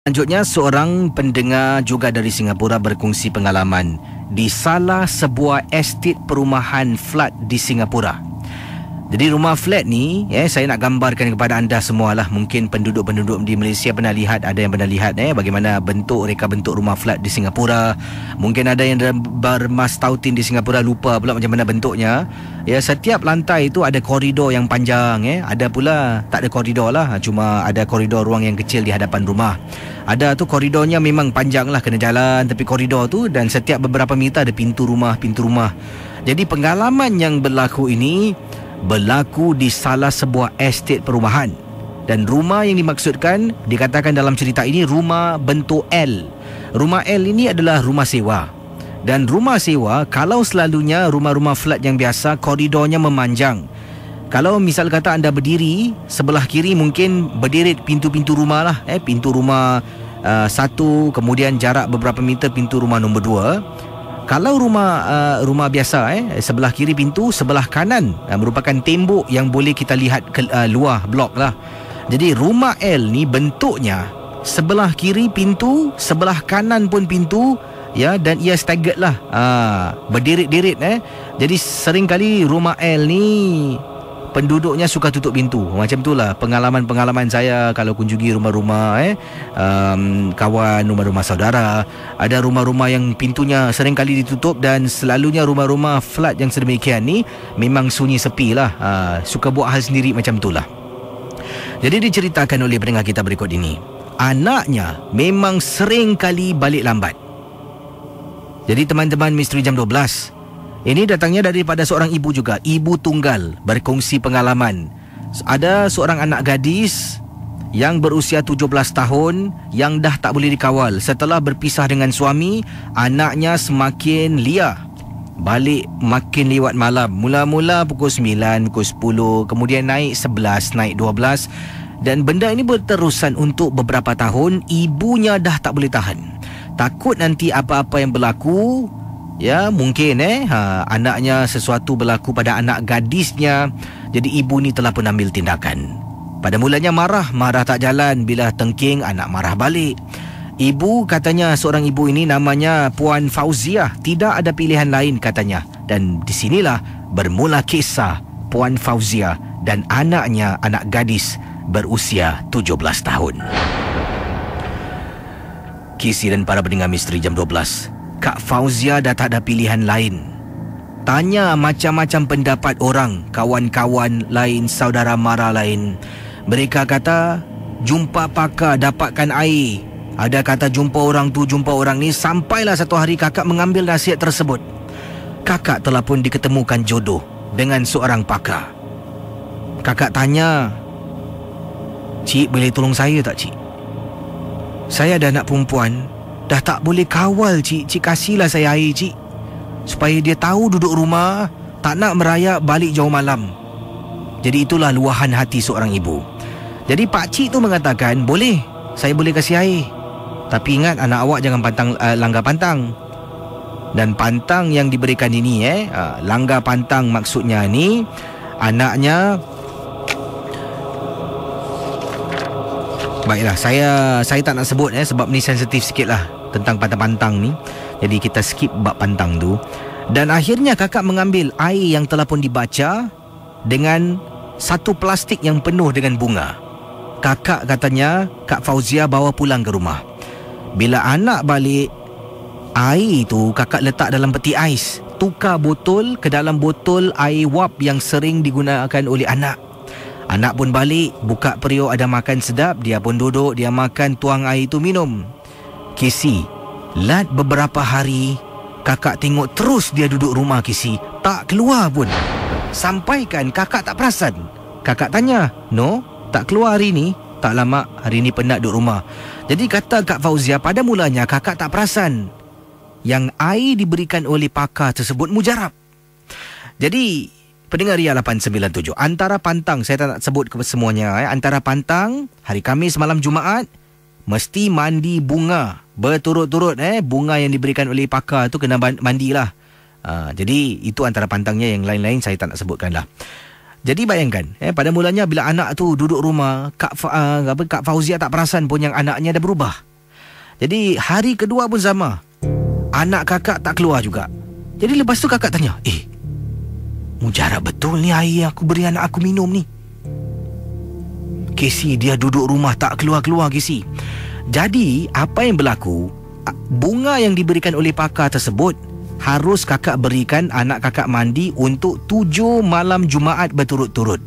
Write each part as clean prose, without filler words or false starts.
Selanjutnya, seorang pendengar juga dari Singapura berkongsi pengalaman di salah sebuah estet perumahan flat di Singapura. Jadi rumah flat ni, saya nak gambarkan kepada anda semualah. Mungkin penduduk-penduduk di Malaysia pernah lihat, ada yang pernah lihat bagaimana reka bentuk rumah flat di Singapura. Mungkin ada yang bermastautin di Singapura lupa pula macam mana bentuknya. Ya, setiap lantai itu ada koridor yang panjang, ada pula tak ada koridor lah, cuma ada koridor ruang yang kecil di hadapan rumah. Ada tu koridornya memang panjang lah, kena jalan tepi koridor tu, dan setiap beberapa meter ada pintu rumah. Jadi pengalaman yang berlaku ini berlaku di salah sebuah estet perumahan, dan rumah yang dimaksudkan dikatakan dalam cerita ini rumah bentuk L. Rumah L ini adalah rumah sewa, dan rumah sewa kalau selalunya rumah-rumah flat yang biasa koridornya memanjang. Kalau misal kata anda berdiri sebelah kiri, mungkin berdiri pintu-pintu rumah lah, pintu rumah satu, kemudian jarak beberapa meter pintu rumah nombor 2. Kalau rumah biasa, sebelah kiri pintu, sebelah kanan merupakan tembok yang boleh kita lihat ke luar blok lah. Jadi rumah L ni bentuknya sebelah kiri pintu, sebelah kanan pun pintu, ya, dan ia staggered lah, berdirit-dirit. Jadi seringkali rumah L ni penduduknya suka tutup pintu. Macam itulah pengalaman-pengalaman saya kalau kunjungi rumah-rumah kawan, rumah-rumah saudara. Ada rumah-rumah yang pintunya seringkali ditutup, dan selalunya rumah-rumah flat yang sedemikian ni memang sunyi sepi lah, suka buat hal sendiri macam itulah. Jadi diceritakan oleh pendengar kita berikut ini, anaknya memang sering kali balik lambat. Jadi teman-teman Misteri Jam 12, ini datangnya daripada seorang ibu juga, ibu tunggal, berkongsi pengalaman. Ada seorang anak gadis yang berusia 17 tahun yang dah tak boleh dikawal. Setelah berpisah dengan suami, anaknya semakin liar, balik makin lewat malam. Mula-mula pukul 9, pukul 10, kemudian naik 11, naik 12. Dan benda ini berterusan untuk beberapa tahun. Ibunya dah tak boleh tahan, takut nanti apa-apa yang berlaku, ya, mungkin anaknya sesuatu berlaku pada anak gadisnya. Jadi ibu ni telah pun ambil tindakan. Pada mulanya marah tak jalan. Bila tengking, anak marah balik. Ibu katanya, seorang ibu ini namanya Puan Fauziah, tidak ada pilihan lain katanya. Dan di sinilah bermula kisah Puan Fauziah dan anaknya, anak gadis berusia 17 tahun. Kisi dan para pendengar Misteri Jam 12, Kak Fauzia dah tak ada pilihan lain. Tanya macam-macam pendapat orang, kawan-kawan lain, saudara mara lain. Mereka kata jumpa pakar, dapatkan air. Ada kata jumpa orang tu, jumpa orang ni. Sampailah satu hari kakak mengambil nasihat tersebut. Kakak telah pun diketemukan jodoh dengan seorang pakar. Kakak tanya, "Cik, boleh tolong saya tak, Cik? Saya ada anak perempuan, dah tak boleh kawal, Cik. Cik kasihlah saya air, Cik, supaya dia tahu duduk rumah, tak nak merayak balik jauh malam." Jadi itulah luahan hati seorang ibu. Jadi pakcik tu mengatakan, "Boleh, saya boleh kasih air. Tapi ingat, anak awak jangan langgar pantang." Dan pantang yang diberikan ini, langgar pantang maksudnya ni, anaknya... Baiklah, saya tak nak sebut sebab ni sensitif sikit lah tentang pantang-pantang ni. Jadi kita skip bab pantang tu. Dan akhirnya kakak mengambil air yang telah pun dibaca dengan satu plastik yang penuh dengan bunga. Kakak katanya, Kak Fauzia bawa pulang ke rumah. Bila anak balik, air tu kakak letak dalam peti ais, tukar botol ke dalam botol air wap yang sering digunakan oleh anak. Anak pun balik, buka periuk ada makan sedap, dia pun duduk, dia makan, tuang air itu minum. Kisi, lat beberapa hari, kakak tengok terus dia duduk rumah Kisi, tak keluar pun. Sampaikan kakak tak perasan. Kakak tanya, "No, tak keluar hari ni?" "Tak lama, hari ni penat duduk rumah." Jadi kata Kak Fauzia, pada mulanya kakak tak perasan yang air diberikan oleh pakar tersebut mujarab. Jadi pendengar Ria 897, antara pantang, saya tak nak sebut ke semuanya, antara pantang, hari Khamis malam Jumaat mesti mandi bunga berturut-turut. Bunga yang diberikan oleh pakar tu kena mandilah. Jadi itu antara pantangnya, yang lain-lain saya tak nak sebutkan lah. Jadi bayangkan, pada mulanya bila anak tu duduk rumah, Kak Fauzia tak perasan pun yang anaknya dah berubah. Jadi hari kedua pun sama. Anak kakak tak keluar juga. Jadi lepas tu kakak tanya, mujarab betul ni air yang aku beri anak aku minum ni? Casey, dia duduk rumah tak keluar-keluar, Casey. Jadi apa yang berlaku, bunga yang diberikan oleh pakar tersebut harus kakak berikan anak kakak mandi untuk 7 malam Jumaat berturut-turut.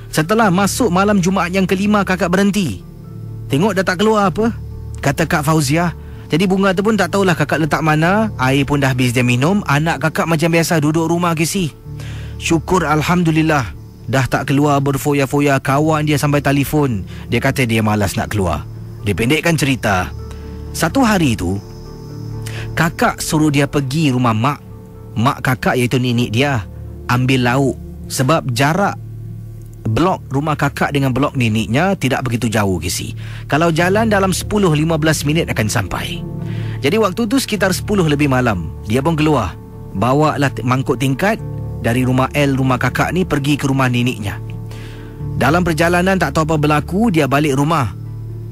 Setelah masuk malam Jumaat yang kelima, kakak berhenti. Tengok dah tak keluar apa, kata Kak Fauziah. Jadi bunga tu pun tak tahulah kakak letak mana. Air pun dah habis dia minum. Anak kakak macam biasa duduk rumah, Casey. Syukur Alhamdulillah, dah tak keluar berfoya-foya. Kawan dia sampai telefon, dia kata dia malas nak keluar. Dia pendekkan cerita, satu hari tu kakak suruh dia pergi rumah mak kakak, iaitu nenek dia, ambil lauk. Sebab jarak blok rumah kakak dengan blok neneknya tidak begitu jauh, Casey. Kalau jalan dalam 10-15 minit akan sampai. Jadi waktu tu sekitar 10 lebih malam, dia pun keluar, bawalah mangkuk tingkat dari rumah rumah kakak ni, pergi ke rumah neneknya. Dalam perjalanan tak tahu apa berlaku, dia balik rumah.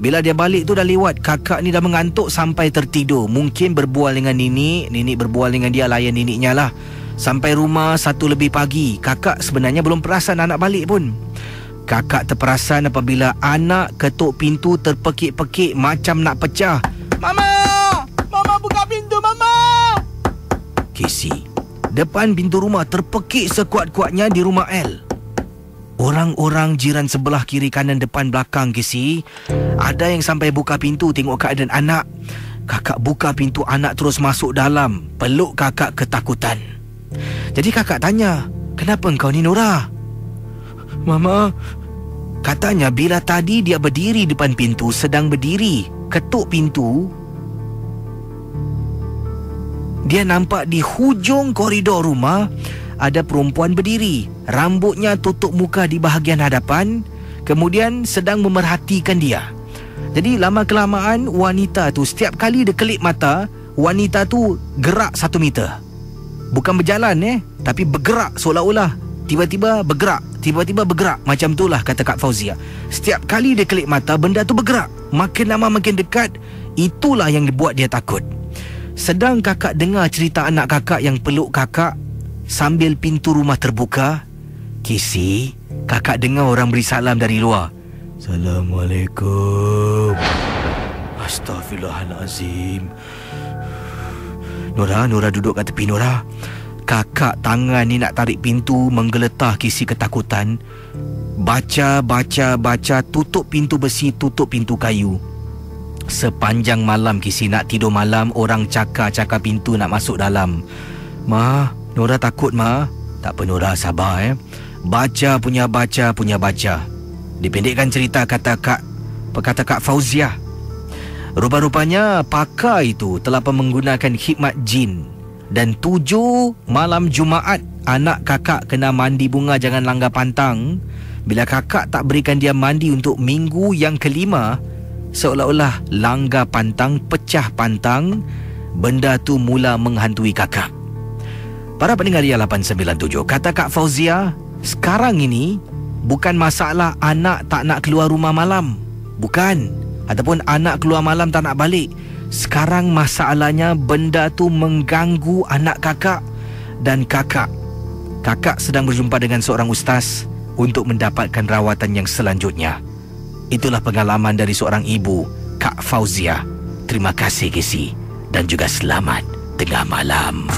Bila dia balik tu dah lewat, kakak ni dah mengantuk sampai tertidur. Mungkin berbual dengan nenek berbual dengan dia, layan neneknya lah. Sampai rumah 1 lebih pagi. Kakak sebenarnya belum perasan anak balik pun. Kakak terperasan apabila anak ketuk pintu terpekik-pekik macam nak pecah. Mama! Mama buka pintu, Mama! Casey, depan pintu rumah terpekik sekuat-kuatnya di rumah L. Orang-orang jiran sebelah, kiri, kanan, depan, belakang, Casey, ada yang sampai buka pintu tengok keadaan anak. Kakak buka pintu, anak terus masuk dalam, peluk kakak ketakutan. Jadi kakak tanya, kenapa engkau ni, Nora? Mama, katanya bila tadi dia berdiri depan pintu, sedang berdiri ketuk pintu, dia nampak di hujung koridor rumah ada perempuan berdiri, rambutnya tutup muka di bahagian hadapan, kemudian sedang memerhatikan dia. Jadi lama-kelamaan wanita tu, setiap kali dia kelip mata, wanita tu gerak 1 meter. Bukan berjalan tapi bergerak, seolah-olah tiba-tiba bergerak, tiba-tiba bergerak. Macam itulah kata Kak Fauziah. Setiap kali dia kelip mata, benda tu bergerak. Makin lama makin dekat. Itulah yang buat dia takut. Sedang kakak dengar cerita anak kakak yang peluk kakak sambil pintu rumah terbuka, Casey, kakak dengar orang beri salam dari luar. Assalamualaikum. Astaghfirullahalazim. Nora duduk kat tepi, Nora. Kakak tangan ni nak tarik pintu, menggeletar, Casey ketakutan. Baca, tutup pintu besi, tutup pintu kayu. Sepanjang malam, Casey, nak tidur malam, orang cakar pintu nak masuk dalam. Ma, Nora takut, Ma. Tak apa, Nora, sabar Baca punya baca. Dipendekkan cerita, kata Kak Fauziah. Rupa-rupanya pakar itu telah menggunakan khidmat jin. Dan 7 malam Jumaat anak kakak kena mandi bunga jangan langgar pantang. Bila kakak tak berikan dia mandi untuk minggu yang kelima, seolah-olah langgar pantang, pecah pantang. Benda tu mula menghantui kakak. Para pendengar Ria 897, kata Kak Fauziah, sekarang ini bukan masalah anak tak nak keluar rumah malam. Bukan. Ataupun anak keluar malam tak nak balik. Sekarang masalahnya benda tu mengganggu anak kakak. Dan kakak sedang berjumpa dengan seorang ustaz untuk mendapatkan rawatan yang selanjutnya. Itulah pengalaman dari seorang ibu, Kak Fauziah. Terima kasih, Casey. Dan juga selamat tengah malam.